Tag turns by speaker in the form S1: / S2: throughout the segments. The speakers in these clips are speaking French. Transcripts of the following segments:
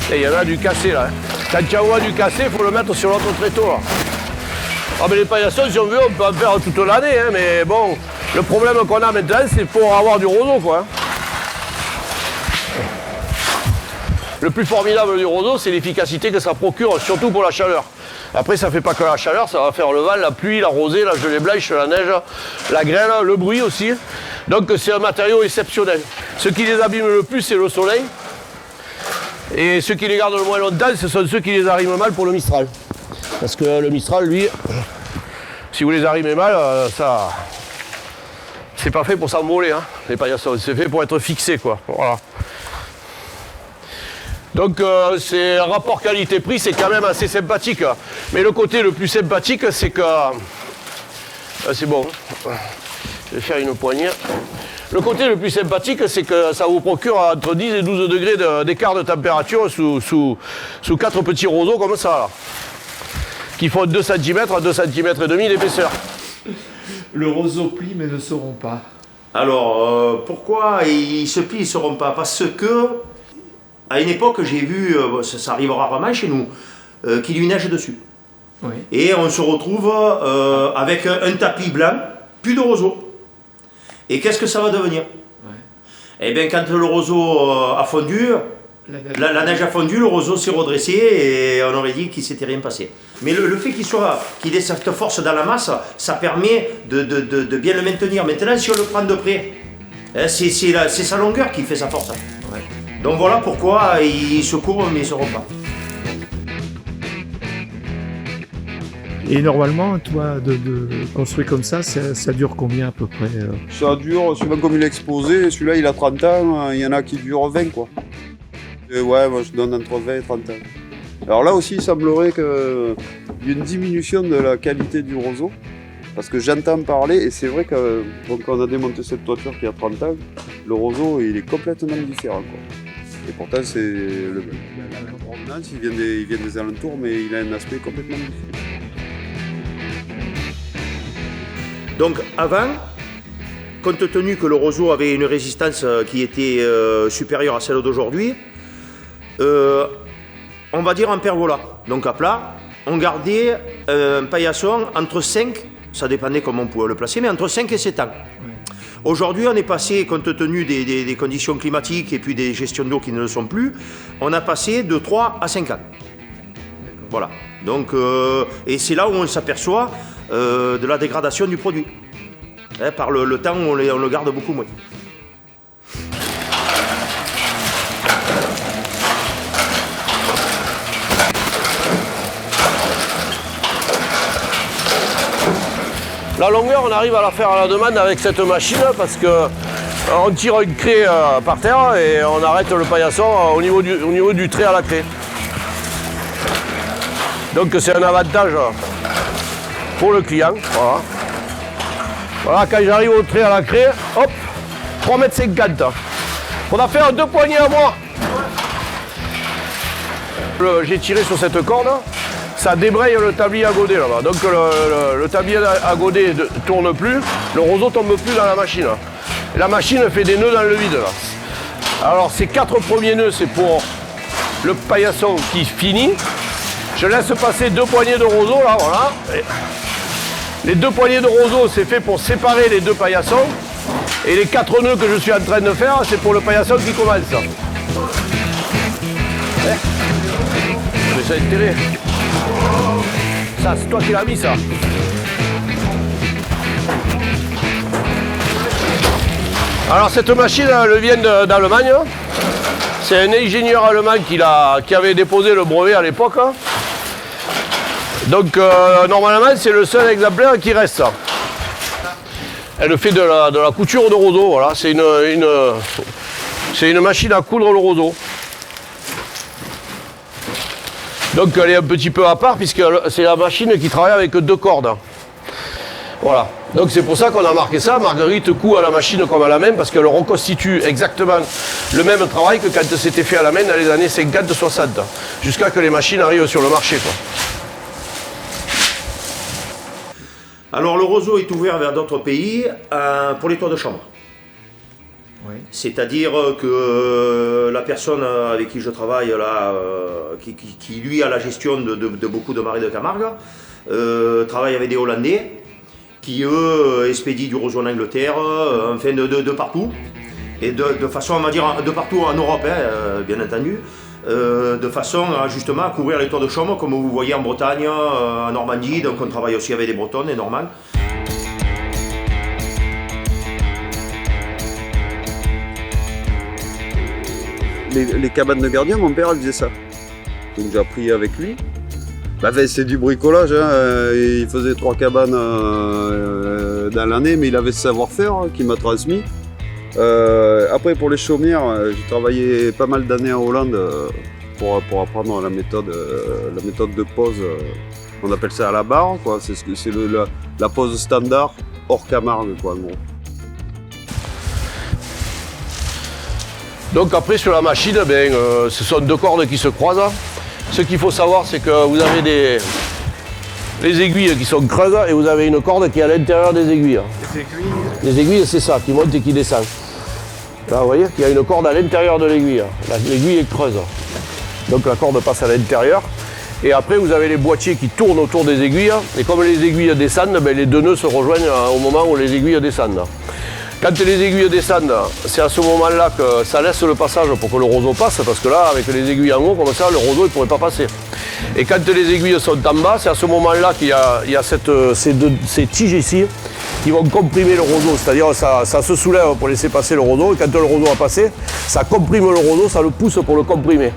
S1: Et il y en a du cassé là. Quand tu vois du cassé, il faut le mettre sur l'autre tréteau là. Ah mais les paillassons, si on veut, on peut en faire toute l'année, hein, mais bon, le problème qu'on a maintenant, c'est pour avoir du roseau quoi. Le plus formidable du roseau, c'est l'efficacité que ça procure, surtout pour la chaleur. Après, ça ne fait pas que la chaleur, ça va faire le vent, la pluie, la rosée, la gelée blanche, la neige, la grêle, le bruit aussi. Donc c'est un matériau exceptionnel. Ce qui les abîme le plus, c'est le soleil. Et ceux qui les gardent le moins longtemps, ce sont ceux qui les arriment mal pour le Mistral. Parce que le Mistral, lui, si vous les arrimez mal, ça... c'est pas fait pour s'envoler, hein, les paillassons. C'est fait pour être fixé, quoi. Voilà. Donc c'est un rapport qualité-prix, c'est quand même assez sympathique. Mais le côté le plus sympathique, c'est que... c'est bon. Je vais faire une poignée. Le côté le plus sympathique, c'est que ça vous procure entre 10 et 12 degrés d'écart de température sous 4 petits roseaux comme ça, là, qui font 2 cm à 2 cm et demi d'épaisseur.
S2: Le roseau plie mais ne se rompt pas.
S3: Alors, pourquoi ils se plient, ils ne se rompent pas? Parce que, à une époque, j'ai vu, ça arrive rarement chez nous, qu'il y neige dessus.
S2: Oui.
S3: Et on se retrouve avec un tapis blanc, plus de roseau. Et qu'est-ce que ça va devenir? Eh bien, quand le roseau a fondu, la neige a fondu, le roseau s'est redressé et on aurait dit qu'il ne s'était rien passé. Mais le fait qu'il ait cette force dans la masse, ça permet de bien le maintenir. Maintenant, si on le prend de près, hein, c'est sa longueur qui fait sa force. Ouais. Donc voilà pourquoi il se court mais il ne se rompt pas.
S2: Et normalement, toi, de construire comme ça dure combien à peu près
S4: Ça dure, suivant comme il est exposé, celui-là il a 30 ans, il y en a qui durent 20 quoi. Et ouais, moi je donne entre 20 et 30 ans. Alors là aussi il semblerait qu'il y ait une diminution de la qualité du roseau, parce que j'entends parler, et c'est vrai que quand on a démonté cette toiture qui a 30 ans, le roseau il est complètement différent quoi. Et pourtant c'est le provenance, il vient des alentours, mais il a un aspect complètement différent.
S3: Donc avant, compte tenu que le roseau avait une résistance qui était supérieure à celle d'aujourd'hui, on va dire en pergola, donc à plat, on gardait un paillasson entre 5, ça dépendait comment on pouvait le placer, mais entre 5 et 7 ans. Oui. Aujourd'hui, on est passé, compte tenu des conditions climatiques et puis des gestions d'eau qui ne le sont plus, on a passé de 3 à 5 ans. Voilà. Donc, et c'est là où on s'aperçoit de la dégradation du produit. Hein, par le temps, on le garde beaucoup moins.
S1: La longueur, on arrive à la faire à la demande avec cette machine parce que on tire une craie par terre et on arrête le paillasson au niveau du trait à la craie. Donc c'est un avantage pour le client. Voilà. Voilà, quand j'arrive au trait à la craie, hop, 3,50 m. On a fait 2 poignées à moi. J'ai tiré sur cette corde, ça débraye le tablier à godet là-bas. Donc le tablier à godet ne tourne plus, le roseau ne tombe plus dans la machine. La machine fait des nœuds dans le vide là. Alors ces 4 premiers nœuds, c'est pour le paillasson qui finit. Je laisse passer 2 poignées de roseau là, voilà. Et les 2 poignées de roseau, c'est fait pour séparer les 2 paillassons. Et les 4 nœuds que je suis en train de faire, c'est pour le paillasson qui commence. Mais ça a intérêt. Ça, c'est toi qui l'as mis ça. Alors cette machine, elle vient d'Allemagne. C'est un ingénieur allemand qui avait déposé le brevet à l'époque. Donc normalement c'est le seul exemplaire qui reste. Elle fait de la couture de roseau, voilà. C'est une machine à coudre le roseau. Donc elle est un petit peu à part puisque c'est la machine qui travaille avec 2 cordes. Voilà. Donc c'est pour ça qu'on a marqué ça. Marguerite coud à la machine comme à la main parce qu'elle reconstitue exactement le même travail que quand c'était fait à la main dans les années 50-60. Jusqu'à que les machines arrivent sur le marché, quoi.
S3: Alors le roseau est ouvert vers d'autres pays pour les toits de chambre.
S2: Oui.
S3: C'est-à-dire que la personne avec qui je travaille là, qui lui a la gestion de beaucoup de marais de Camargue, travaille avec des Hollandais qui eux expédient du roseau en Angleterre, enfin de partout, et de façon, on va dire, de partout en Europe, hein, bien entendu, de façon justement à couvrir les toits de chaume, comme vous voyez en Bretagne, en Normandie, donc on travaille aussi avec des Bretonnes, et normal.
S4: Les cabanes de gardien, mon père, il faisait ça. Donc j'ai appris avec lui. Bah, c'est du bricolage, hein. Il faisait 3 cabanes dans l'année, mais il avait ce savoir-faire qu'il m'a transmis. Après, pour les chaumières, j'ai travaillé pas mal d'années en Hollande pour apprendre la méthode de pose. On appelle ça à la barre, quoi. C'est la pose standard hors Camargue, quoi, en gros.
S1: Donc après sur la machine, ce sont 2 cordes qui se croisent. Ce qu'il faut savoir, c'est que vous avez les aiguilles qui sont creuses et vous avez une corde qui est à l'intérieur des aiguilles. Les aiguilles, c'est ça, qui monte et qui descend. Là, vous voyez qu'il y a une corde à l'intérieur de l'aiguille. L'aiguille est creuse. Donc la corde passe à l'intérieur. Et après, vous avez les boîtiers qui tournent autour des aiguilles. Et comme les aiguilles descendent, les 2 nœuds se rejoignent au moment où les aiguilles descendent. Quand les aiguilles descendent, c'est à ce moment-là que ça laisse le passage pour que le roseau passe, parce que là, avec les aiguilles en haut, comme ça, le roseau ne pourrait pas passer. Et quand les aiguilles sont en bas, c'est à ce moment-là qu'il y a ces tiges ici qui vont comprimer le roseau, c'est-à-dire ça se soulève pour laisser passer le roseau, et quand le roseau a passé, ça comprime le roseau, ça le pousse pour le comprimer.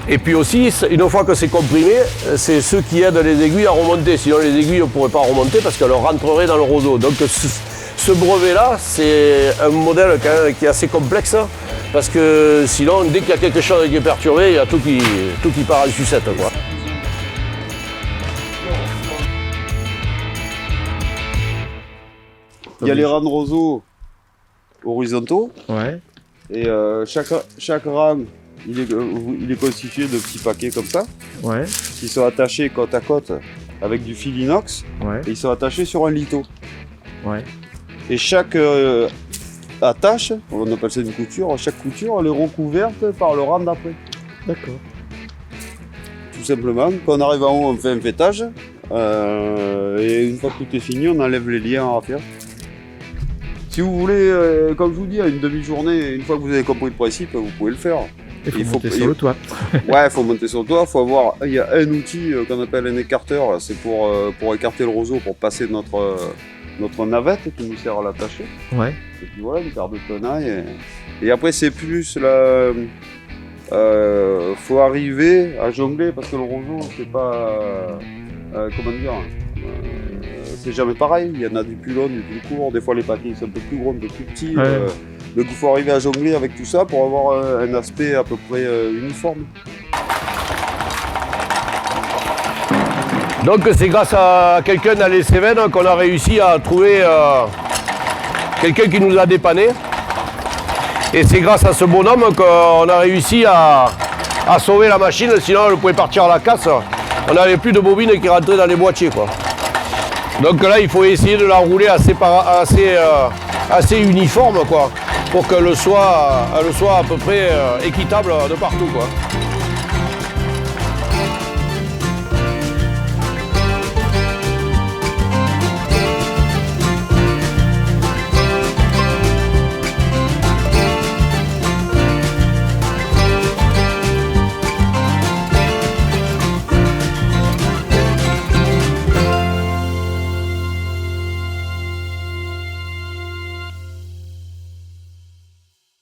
S1: Et puis aussi, une fois que c'est comprimé, c'est ceux qui aident les aiguilles à remonter, sinon les aiguilles ne pourraient pas remonter parce qu'elles rentreraient dans le roseau. Donc, ce brevet-là, c'est un modèle quand même qui est assez complexe parce que sinon, dès qu'il y a quelque chose qui est perturbé, il y a tout qui part en sucette, quoi.
S4: Il y a les rangs de roseaux horizontaux.
S2: Ouais.
S4: Et chaque rang, il est constitué de petits paquets comme ça,
S2: Ouais.
S4: qui sont attachés côte à côte avec du fil inox,
S2: Ouais.
S4: et ils sont attachés sur un lito.
S2: Ouais.
S4: Et chaque attache, on appelle ça une couture, chaque couture elle est recouverte par le rang d'après.
S2: D'accord.
S4: Tout simplement, quand on arrive en haut, on fait un fêtage, et une fois que tout est fini, on enlève les liens à refaire. Si vous voulez, comme je vous dis, à une demi-journée, une fois que vous avez compris le principe, vous pouvez le faire.
S2: Il faut monter sur le toit.
S4: Ouais, il faut monter sur le toit, il y a un outil qu'on appelle un écarteur, c'est pour écarter le roseau, pour passer notre navette qui nous sert à l'attacher.
S2: Ouais.
S4: Et puis voilà, une paire de tenailles. Et après, c'est plus la... faut arriver à jongler parce que le roseau, c'est pas... comment dire c'est jamais pareil. Il y en a du plus long, du plus court. Des fois, les paquets sont un peu plus gros, un peu plus petits.
S2: Ouais.
S4: Donc, il faut arriver à jongler avec tout ça pour avoir un aspect à peu près uniforme.
S1: Donc c'est grâce à quelqu'un dans les Cévennes qu'on a réussi à trouver quelqu'un qui nous a dépanné. Et c'est grâce à ce bonhomme qu'on a réussi à sauver la machine, sinon elle pouvait partir à la casse. On n'avait plus de bobines qui rentraient dans les boîtiers, quoi. Donc là, il faut essayer de la rouler assez uniforme, quoi, pour qu'elle soit à peu près équitable de partout, quoi.